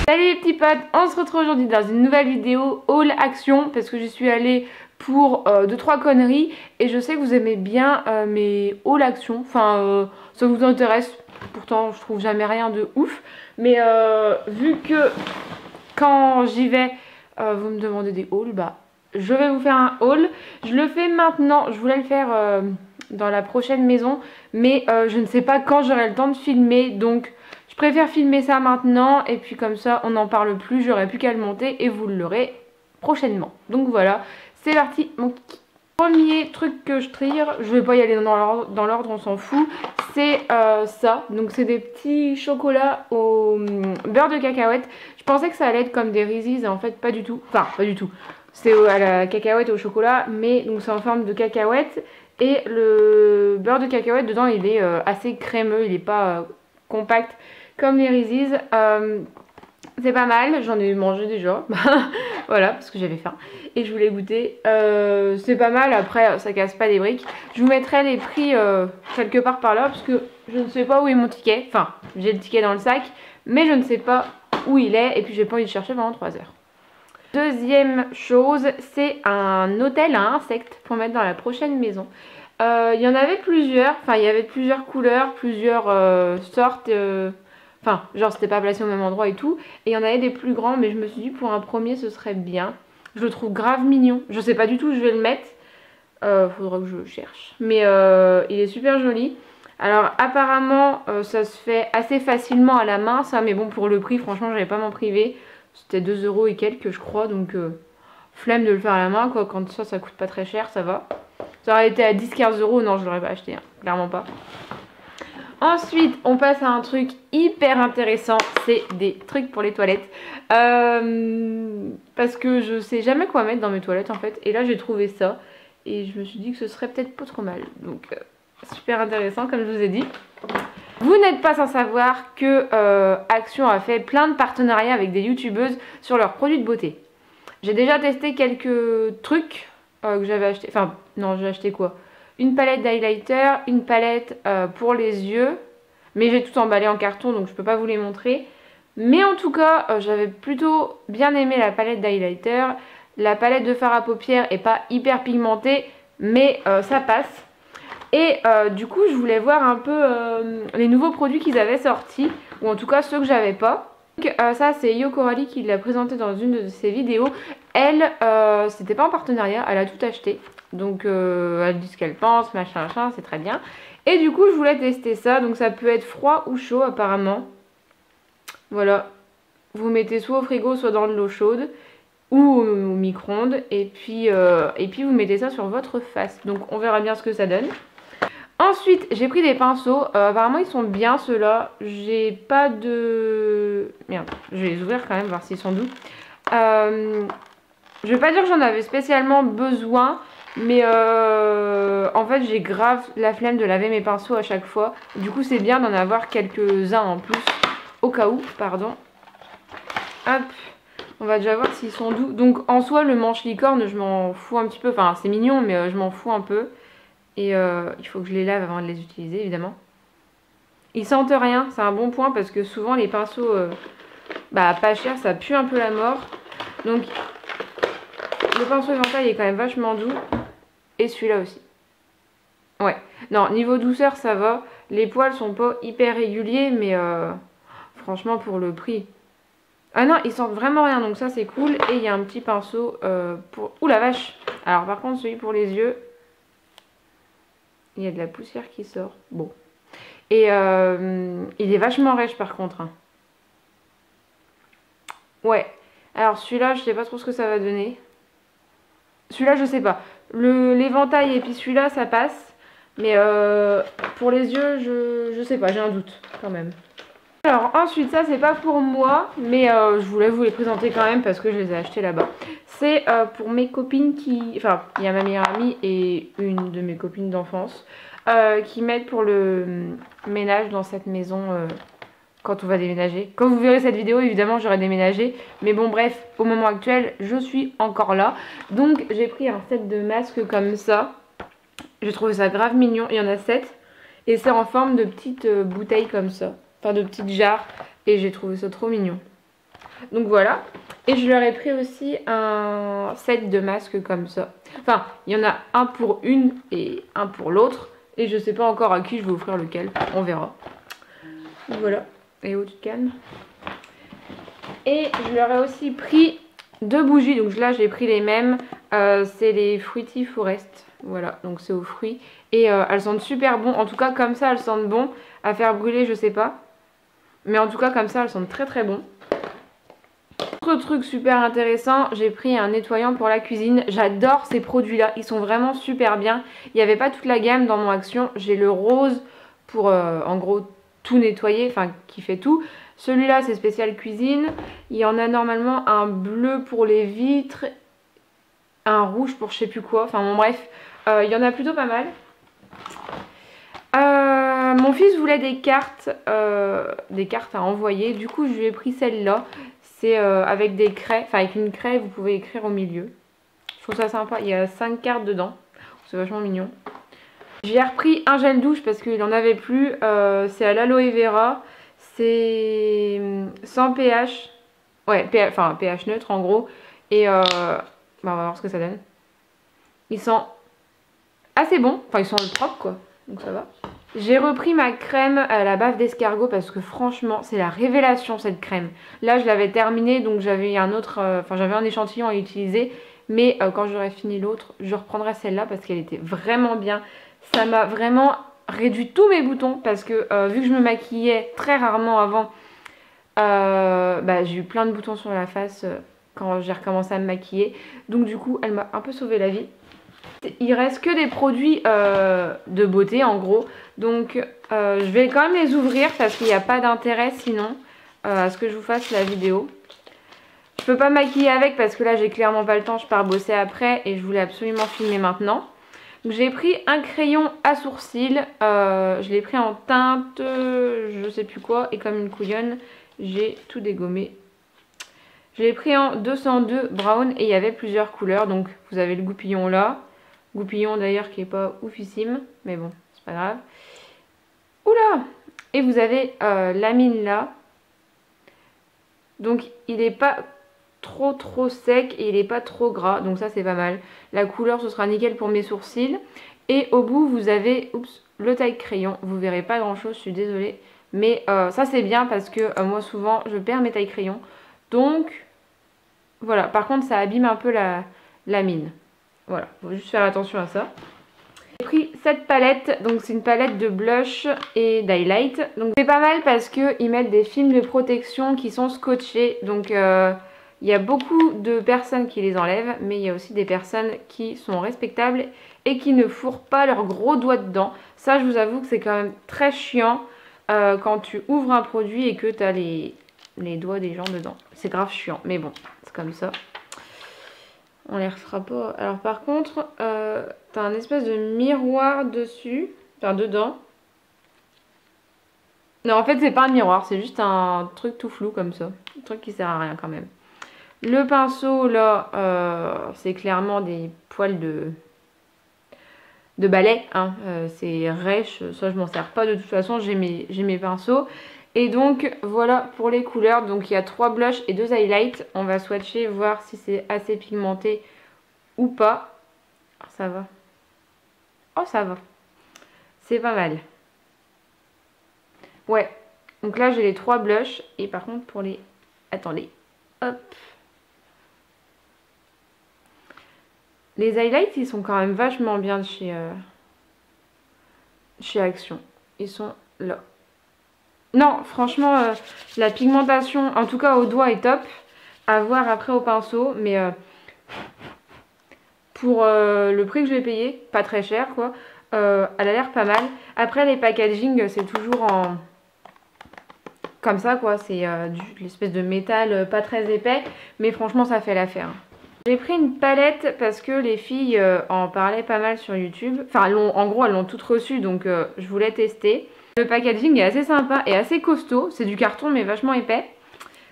Salut les petits potes, on se retrouve aujourd'hui dans une nouvelle vidéo haul action parce que j'y suis allée pour 2-3 conneries et je sais que vous aimez bien mes haul action, enfin ça vous intéresse, pourtant je trouve jamais rien de ouf, mais vu que quand j'y vais vous me demandez des hauls, bah je vais vous faire un haul. Je le fais maintenant, je voulais le faire dans la prochaine maison, mais je ne sais pas quand j'aurai le temps de filmer, donc je préfère filmer ça maintenant et puis comme ça on n'en parle plus, j'aurai plus qu'à le monter et vous l'aurez prochainement. Donc voilà, c'est parti. Mon premier truc que je tire, je vais pas y aller dans l'ordre, on s'en fout, c'est ça. Donc c'est des petits chocolats au beurre de cacahuète. Je pensais que ça allait être comme des Reese's et en fait pas du tout. Enfin pas du tout. C'est à la cacahuète et au chocolat, mais donc c'est en forme de cacahuète. Et le beurre de cacahuète dedans il est assez crémeux, il n'est pas compact comme les Reese's. C'est pas mal, j'en ai mangé déjà. Voilà, parce que j'avais faim et je voulais goûter. C'est pas mal, après ça casse pas des briques. Je vous mettrai les prix quelque part par là parce que je ne sais pas où est mon ticket. Enfin, j'ai le ticket dans le sac, mais je ne sais pas où il est et puis j'ai pas envie de chercher pendant 3 heures. Deuxième chose, c'est un hôtel à insectes pour mettre dans la prochaine maison. Il y en avait plusieurs, enfin il y avait plusieurs couleurs, plusieurs sortes, enfin genre c'était pas placé au même endroit et tout. Et il y en avait des plus grands, mais je me suis dit pour un premier ce serait bien. Je le trouve grave mignon, je sais pas du tout où je vais le mettre, faudra que je cherche. Mais il est super joli. Alors apparemment ça se fait assez facilement à la main ça, mais bon pour le prix franchement j'allais pas m'en priver. C'était 2 € et quelques je crois, donc flemme de le faire à la main quoi, quand ça coûte pas très cher, ça va. Ça aurait été à 10-15 €, non je l'aurais pas acheté, hein, clairement pas. Ensuite on passe à un truc hyper intéressant, c'est des trucs pour les toilettes. Parce que je sais jamais quoi mettre dans mes toilettes en fait, et là j'ai trouvé ça, et je me suis dit que ce serait peut-être pas trop mal. Donc super intéressant comme je vous ai dit. Vous n'êtes pas sans savoir que Action a fait plein de partenariats avec des youtubeuses sur leurs produits de beauté. J'ai déjà testé quelques trucs que j'avais acheté. Enfin, non, j'ai acheté quoi? Une palette d'highlighter, une palette pour les yeux. Mais j'ai tout emballé en carton, donc je peux pas vous les montrer. Mais en tout cas, j'avais plutôt bien aimé la palette d'highlighter. La palette de fard à paupières est pas hyper pigmentée, mais ça passe. Et du coup je voulais voir un peu les nouveaux produits qu'ils avaient sortis, ou en tout cas ceux que j'avais pas. Donc ça c'est Yo Coralie qui l'a présenté dans une de ses vidéos. Elle, c'était pas en partenariat, elle a tout acheté. Donc elle dit ce qu'elle pense, machin machin, c'est très bien. Et du coup je voulais tester ça, donc ça peut être froid ou chaud apparemment. Voilà, vous mettez soit au frigo soit dans de l'eau chaude ou au micro-ondes et puis vous mettez ça sur votre face. Donc on verra bien ce que ça donne. Ensuite, j'ai pris des pinceaux. Apparemment, ils sont bien ceux-là. J'ai pas de... Merde, je vais les ouvrir quand même, voir s'ils sont doux. Je vais pas dire que j'en avais spécialement besoin, mais en fait, j'ai grave la flemme de laver mes pinceaux à chaque fois. Du coup, c'est bien d'en avoir quelques-uns en plus, au cas où, pardon. Hop, on va déjà voir s'ils sont doux. Donc, en soi, le manche licorne, je m'en fous un petit peu. Enfin, c'est mignon, mais je m'en fous un peu. Et il faut que je les lave avant de les utiliser, évidemment. Ils sentent rien, c'est un bon point parce que souvent les pinceaux pas chers, ça pue un peu la mort. Donc le pinceau éventail est quand même vachement doux. Et celui-là aussi. Ouais, non, niveau douceur ça va. Les poils sont pas hyper réguliers, mais franchement pour le prix. Ah non, ils sentent vraiment rien, donc ça c'est cool. Et il y a un petit pinceau pour... Ouh la vache! Alors par contre celui pour les yeux... Il y a de la poussière qui sort. Bon. Et il est vachement rêche par contre. Hein. Ouais. Alors celui-là, je sais pas trop ce que ça va donner. Celui-là, je sais pas. L'éventail et puis celui-là, ça passe. Mais pour les yeux, je sais pas. J'ai un doute quand même. Alors ensuite, ça c'est pas pour moi. Mais je voulais vous les présenter quand même parce que je les ai achetés là-bas. C'est pour mes copines qui... Enfin, il y a ma meilleure amie et une de mes copines d'enfance qui m'aident pour le ménage dans cette maison quand on va déménager. Quand vous verrez cette vidéo, évidemment, j'aurai déménagé. Mais bon, bref, au moment actuel, je suis encore là. Donc, j'ai pris un set de masques comme ça. J'ai trouvé ça grave mignon. Il y en a 7. Et c'est en forme de petites bouteilles comme ça. Enfin, de petites jarres. Et j'ai trouvé ça trop mignon. Donc voilà. Et je leur ai pris aussi un set de masques comme ça. Enfin, il y en a un pour une et un pour l'autre. Et je sais pas encore à qui je vais offrir lequel. On verra. Donc voilà. Et où tu te calmes. Et je leur ai aussi pris 2 bougies. Donc là, j'ai pris les mêmes. C'est les Fruity Forest. Voilà, donc c'est aux fruits. Et elles sentent super bon. En tout cas, comme ça, elles sentent bon. À faire brûler, je sais pas. Mais en tout cas, comme ça, elles sentent très très bon. Autre truc super intéressant, j'ai pris un nettoyant pour la cuisine. J'adore ces produits-là. Ils sont vraiment super bien. Il n'y avait pas toute la gamme dans mon action. J'ai le rose pour, en gros, tout nettoyer. Enfin, qui fait tout. Celui-là, c'est spécial cuisine. Il y en a normalement un bleu pour les vitres. Un rouge pour je sais plus quoi. Enfin, bon, bref. Il y en a plutôt pas mal. Mon fils voulait des cartes à envoyer. Du coup, je lui ai pris celle-là. C'est avec des craies. Enfin, avec une craie, vous pouvez écrire au milieu. Je trouve ça sympa. Il y a 5 cartes dedans. C'est vachement mignon. J'ai repris un gel douche parce qu'il n'en avait plus. C'est à l'aloe vera. C'est sans pH. Ouais, enfin pH neutre en gros. Et bah, on va voir ce que ça donne. Ils sont assez bons. Enfin, ils sont propres quoi. Donc ça va. J'ai repris ma crème à la bave d'escargot parce que franchement, c'est la révélation cette crème. Là, je l'avais terminée, donc j'avais un autre, j'avais un échantillon à utiliser. Mais quand j'aurai fini l'autre, je reprendrai celle-là parce qu'elle était vraiment bien. Ça m'a vraiment réduit tous mes boutons parce que vu que je me maquillais très rarement avant, j'ai eu plein de boutons sur la face quand j'ai recommencé à me maquiller. Donc du coup, elle m'a un peu sauvé la vie. Il reste que des produits de beauté en gros. Donc je vais quand même les ouvrir parce qu'il n'y a pas d'intérêt sinon à ce que je vous fasse la vidéo. Je peux pas maquiller avec parce que là j'ai clairement pas le temps, je pars bosser après et je voulais absolument filmer maintenant. Donc j'ai pris un crayon à sourcils, je l'ai pris en teinte je sais plus quoi et comme une couillonne j'ai tout dégommé. Je l'ai pris en 202 brown et il y avait plusieurs couleurs, donc vous avez le goupillon là. Goupillon d'ailleurs qui est pas oufissime, mais bon, c'est pas grave. Oula! Et vous avez la mine là. Donc il est pas trop sec et il est pas trop gras, donc ça c'est pas mal. La couleur ce sera nickel pour mes sourcils. Et au bout vous avez le taille crayon. Vous verrez pas grand chose, je suis désolée. Mais ça c'est bien parce que moi souvent je perds mes tailles crayons. Donc voilà, par contre ça abîme un peu la mine. Voilà, faut juste faire attention à ça. J'ai pris cette palette, donc c'est une palette de blush et d'highlight. Donc c'est pas mal parce qu'ils mettent des films de protection qui sont scotchés. Donc il y a beaucoup de personnes qui les enlèvent, mais il y a aussi des personnes qui sont respectables et qui ne fourrent pas leurs gros doigts dedans. Ça je vous avoue que c'est quand même très chiant quand tu ouvres un produit et que tu as les doigts des gens dedans. C'est grave chiant, mais bon, c'est comme ça. On les refera pas. Alors par contre, t'as un espèce de miroir dessus. Enfin dedans. Non en fait c'est pas un miroir, c'est juste un truc tout flou comme ça. Un truc qui sert à rien quand même. Le pinceau là, c'est clairement des poils de balai. Hein. C'est rêche, ça je m'en sers pas de toute façon, j'ai mes pinceaux. Et donc voilà pour les couleurs. Donc il y a 3 blushs et 2 highlights. On va swatcher, voir si c'est assez pigmenté ou pas. Alors, ça va. Oh ça va. C'est pas mal. Ouais. Donc là j'ai les 3 blushs. Et par contre pour les... Attendez. Hop. Les highlights ils sont quand même vachement bien de chez Action. Ils sont là. Non, franchement, la pigmentation, en tout cas au doigt, est top. À voir après au pinceau, mais pour le prix que je vais payer, pas très cher quoi, elle a l'air pas mal. Après les packaging, c'est toujours en... comme ça quoi, c'est l'espèce de métal pas très épais, mais franchement ça fait l'affaire. J'ai pris une palette parce que les filles en parlaient pas mal sur YouTube. Enfin, en gros, elles l'ont toutes reçue, donc je voulais tester. Le packaging est assez sympa et assez costaud. C'est du carton, mais vachement épais.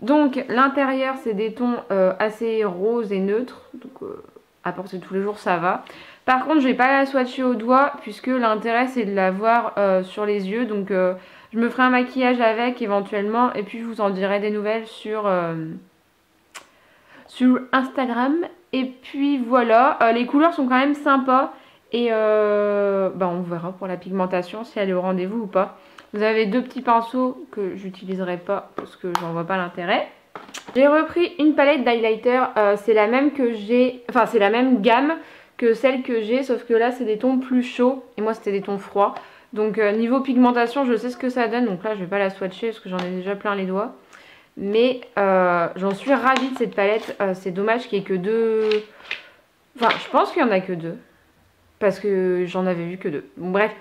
Donc, l'intérieur, c'est des tons assez roses et neutres. Donc, à porter tous les jours, ça va. Par contre, je vais pas la swatcher au doigt, puisque l'intérêt, c'est de la voir sur les yeux. Donc, Je me ferai un maquillage avec éventuellement et puis je vous en dirai des nouvelles sur Instagram. Et puis voilà, les couleurs sont quand même sympas et on verra pour la pigmentation si elle est au rendez-vous ou pas. Vous avez deux petits pinceaux que j'utiliserai pas parce que j'en vois pas l'intérêt. J'ai repris une palette d'highlighter, c'est la même que j'ai, enfin c'est la même gamme que celle que j'ai, sauf que là c'est des tons plus chauds et moi c'était des tons froids. Donc niveau pigmentation je sais ce que ça donne, donc là je vais pas la swatcher parce que j'en ai déjà plein les doigts. Mais j'en suis ravie de cette palette, c'est dommage qu'il n'y ait que deux, enfin je pense qu'il y en a que deux, parce que j'en avais vu que deux. Bon bref,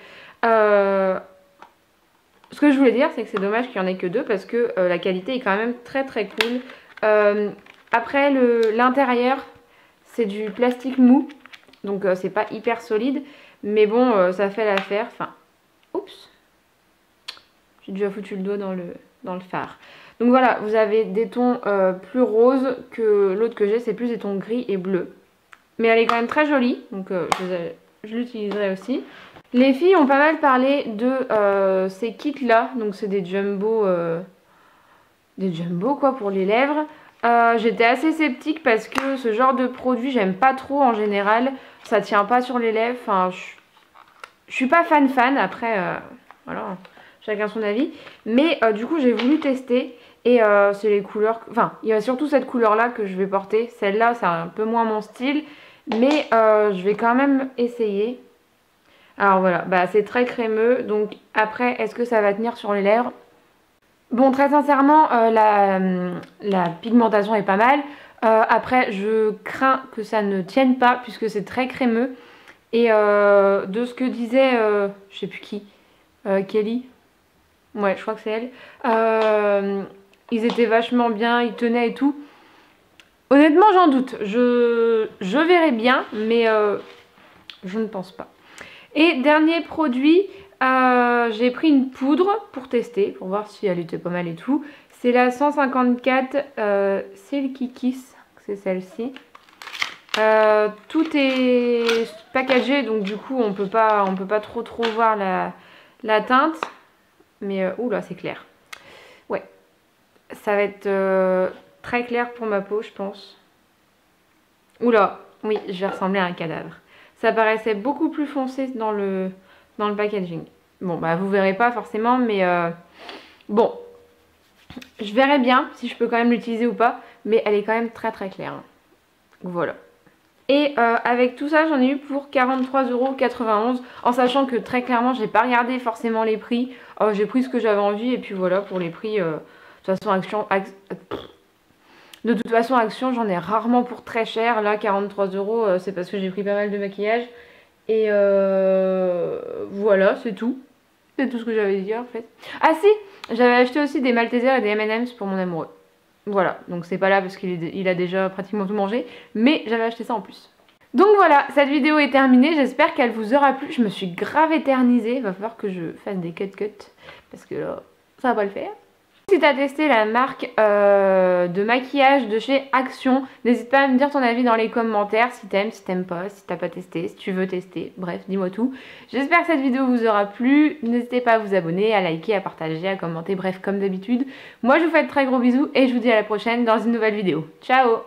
ce que je voulais dire c'est que c'est dommage qu'il n'y en ait que deux parce que la qualité est quand même très très cool. Après l'intérieur c'est du plastique mou, donc c'est pas hyper solide, mais bon ça fait l'affaire. Enfin, oups, j'ai déjà foutu le doigt dans le fard. Donc voilà, vous avez des tons plus roses que l'autre que j'ai, c'est plus des tons gris et bleus. Mais elle est quand même très jolie, donc je l'utiliserai aussi. Les filles ont pas mal parlé de ces kits là, donc c'est des jumbo quoi pour les lèvres. J'étais assez sceptique parce que ce genre de produit j'aime pas trop en général, ça tient pas sur les lèvres, enfin je suis pas fan, après voilà, chacun son avis. Mais du coup j'ai voulu tester et c'est les couleurs, enfin il y a surtout cette couleur là que je vais porter, celle-là c'est un peu moins mon style, mais je vais quand même essayer. Alors voilà, bah c'est très crémeux, donc après est-ce que ça va tenir sur les lèvres? Bon, très sincèrement, la pigmentation est pas mal. Après, je crains que ça ne tienne pas puisque c'est très crémeux. Et de ce que disait, je sais plus qui, Kelly, ouais, je crois que c'est elle, ils étaient vachement bien, ils tenaient et tout. Honnêtement, j'en doute. Je verrai bien, mais je ne pense pas. Et dernier produit, j'ai pris une poudre pour tester, pour voir si elle était pas mal et tout. C'est la 154 Silky Kiss, c'est celle-ci. Tout est packagé, donc du coup on peut pas trop voir la teinte. Mais oula, c'est clair. Ouais, ça va être très clair pour ma peau, je pense. Oula, oui, je vais ressembler à un cadavre. Ça paraissait beaucoup plus foncé dans le packaging. Bon, bah vous verrez pas forcément, mais bon, je verrai bien si je peux quand même l'utiliser ou pas, mais elle est quand même très très claire. Voilà. Et avec tout ça, j'en ai eu pour 43,91 €, en sachant que très clairement, j'ai pas regardé forcément les prix. J'ai pris ce que j'avais envie et puis voilà, pour les prix, de toute façon, Action, j'en ai rarement pour très cher. Là, 43 €, c'est parce que j'ai pris pas mal de maquillage. Et voilà, c'est tout. C'est tout ce que j'avais à dire en fait. Ah si, j'avais acheté aussi des Maltesers et des M&M's pour mon amoureux. Voilà, donc c'est pas là parce qu'il a déjà pratiquement tout mangé, mais j'avais acheté ça en plus. Donc voilà, cette vidéo est terminée, j'espère qu'elle vous aura plu. Je me suis grave éternisée, il va falloir que je fasse des cut parce que là, ça va pas le faire. Si tu as testé la marque de maquillage de chez Action, n'hésite pas à me dire ton avis dans les commentaires, si t'aimes, si t'aimes pas, si t'as pas testé, si tu veux tester, bref, dis-moi tout. J'espère que cette vidéo vous aura plu, n'hésitez pas à vous abonner, à liker, à partager, à commenter, bref, comme d'habitude. Moi je vous fais de très gros bisous et je vous dis à la prochaine dans une nouvelle vidéo. Ciao!